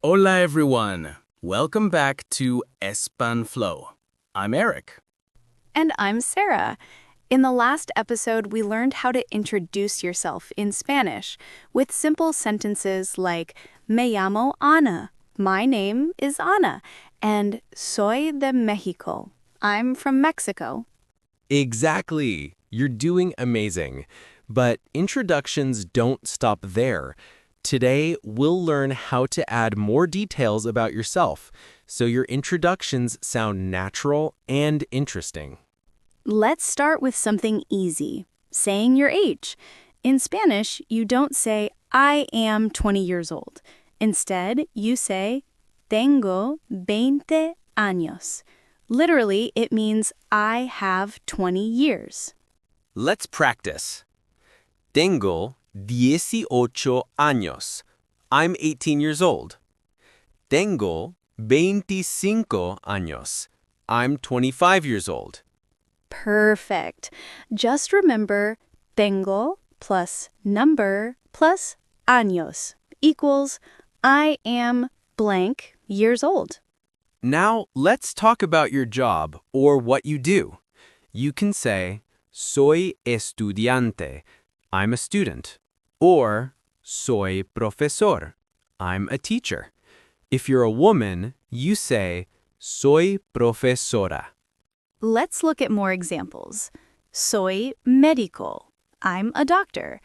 Hola everyone! Welcome back to Espanflow. I'm Erik. And I'm Sarah. In the last episode, we learned how to introduce yourself in Spanish with simple sentences like Me llamo Ana. My name is Ana. And Soy de Mexico. I'm from Mexico. Exactly. You're doing amazing. But introductions don't stop there. Today, we'll learn how to add more details about yourself, so your introductions sound natural and interesting. Let's start with something easy, saying your age. In Spanish, you don't say, I am 20 years old. Instead, you say, Tengo 20 años. Literally, it means I have 20 years. Let's practice. Tengo 18 años. I'm 18 years old. Tengo 25 años. I'm 25 years old. Perfect. Just remember, tengo plus number plus años equals I am blank years old. Now, let's talk about your job or what you do. You can say, Soy estudiante. I'm a student. Or, Soy profesor. I'm a teacher. If you're a woman, you say, Soy profesora. Let's look at more examples. Soy médico. I'm a doctor.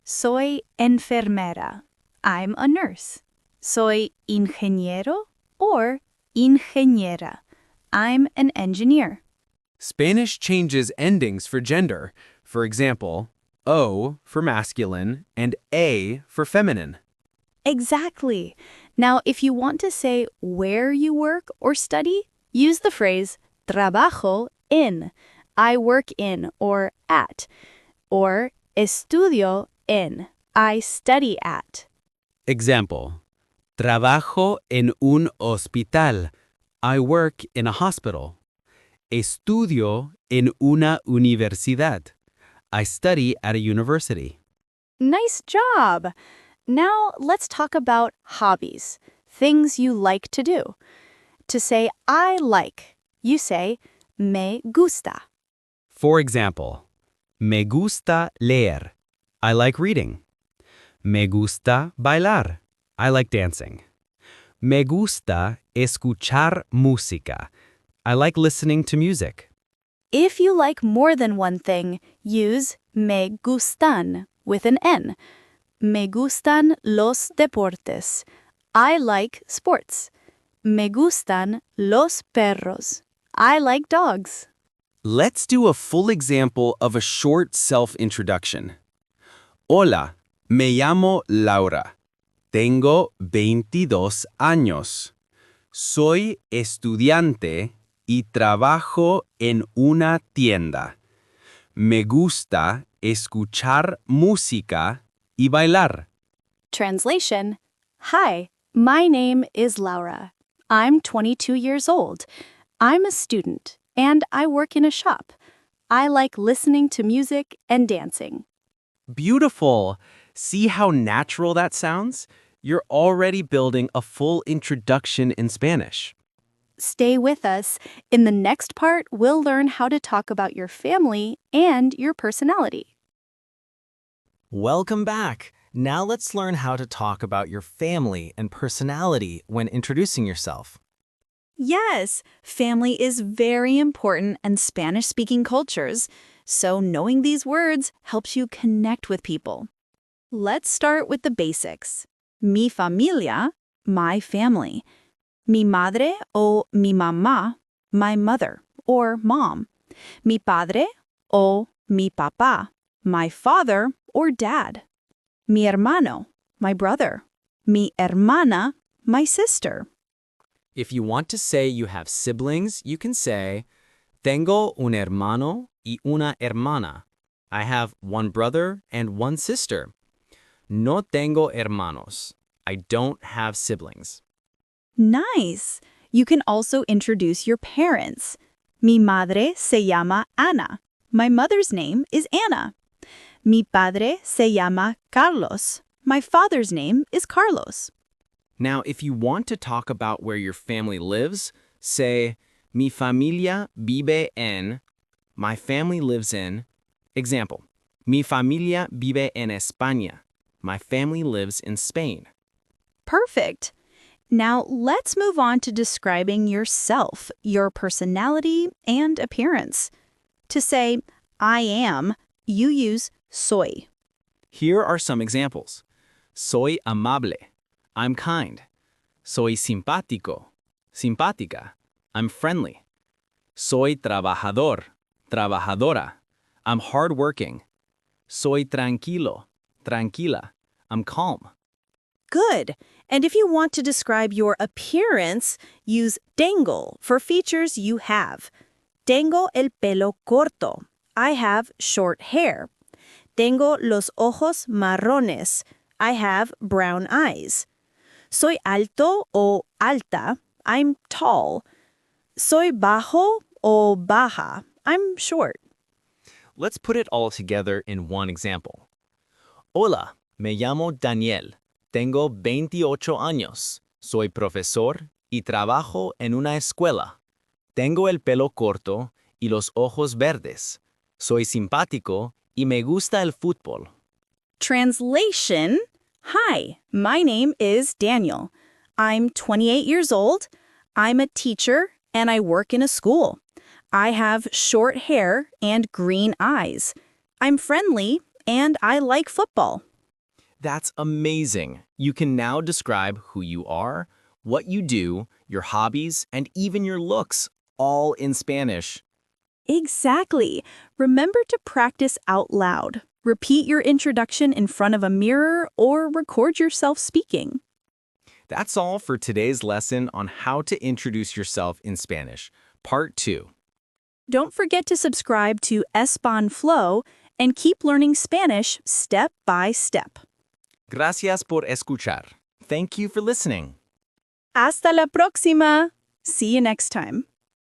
Soy enfermera. I'm a nurse. Soy ingeniero or ingeniera. I'm an engineer. Spanish changes endings for gender. For example, O for masculine and A for feminine. Exactly. Now, if you want to say where you work or study, use the phrase trabajo en, I work in or at, or estudio en, I study at. Example, Trabajo en un hospital. I work in a hospital. Estudio en una universidad. I study at a university. Nice job! Now, let's talk about hobbies, things you like to do. To say I like, you say me gusta. For example, Me gusta leer. I like reading. Me gusta bailar. I like dancing. Me gusta escuchar música. I like listening to music. If you like more than one thing, use me gustan with an N. Me gustan los deportes. I like sports. Me gustan los perros. I like dogs. Let's do a full example of a short self-introduction. Hola, me llamo Laura. Tengo 22 años. Soy estudiante y trabajo en una tienda. Me gusta escuchar música y bailar. Translation: Hi, my name is Laura. I'm 22 years old. I'm a student, and I work in a shop. I like listening to music and dancing. Beautiful! See how natural that sounds? You're already building a full introduction in Spanish. Stay with us. In the next part, we'll learn how to talk about your family and your personality. Welcome back. Now let's learn how to talk about your family and personality when introducing yourself. Yes, family is very important in Spanish-speaking cultures, so knowing these words helps you connect with people. Let's start with the basics. Mi familia, my family. Mi madre o mi mamá, my mother or mom. Mi padre o mi papá, my father or dad. Mi hermano, my brother. Mi hermana, my sister. If you want to say you have siblings, you can say, Tengo un hermano y una hermana. I have one brother and one sister. No tengo hermanos. I don't have siblings. Nice! You can also introduce your parents. Mi madre se llama Ana. My mother's name is Anna. Mi padre se llama Carlos. My father's name is Carlos. Now, if you want to talk about where your family lives, say, mi familia vive en, my family lives in. Example, mi familia vive en España. My family lives in Spain. Perfect. Now let's move on to describing yourself, your personality, and appearance. To say, I am, you use soy. Here are some examples. Soy amable. I'm kind. Soy simpático. Simpática. I'm friendly. Soy trabajador. Trabajadora. I'm hardworking. Soy tranquilo. Tranquila. I'm calm. Good. And if you want to describe your appearance, use tengo for features you have. Tengo el pelo corto. I have short hair. Tengo los ojos marrones. I have brown eyes. Soy alto o alta. I'm tall. Soy bajo o baja. I'm short. Let's put it all together in one example. Hola, me llamo Daniel. Tengo 28 años. Soy profesor y trabajo en una escuela. Tengo el pelo corto y los ojos verdes. Soy simpático y me gusta el fútbol. Translation: Hi, my name is Daniel. I'm 28 years old. I'm a teacher and I work in a school. I have short hair and green eyes. I'm friendly and I like football. That's amazing. You can now describe who you are, what you do, your hobbies, and even your looks, all in Spanish. Exactly. Remember to practice out loud. Repeat your introduction in front of a mirror or record yourself speaking. That's all for today's lesson on how to introduce yourself in Spanish, Part 2. Don't forget to subscribe to Espanflow and keep learning Spanish step by step. Gracias por escuchar. Thank you for listening. Hasta la próxima! See you next time.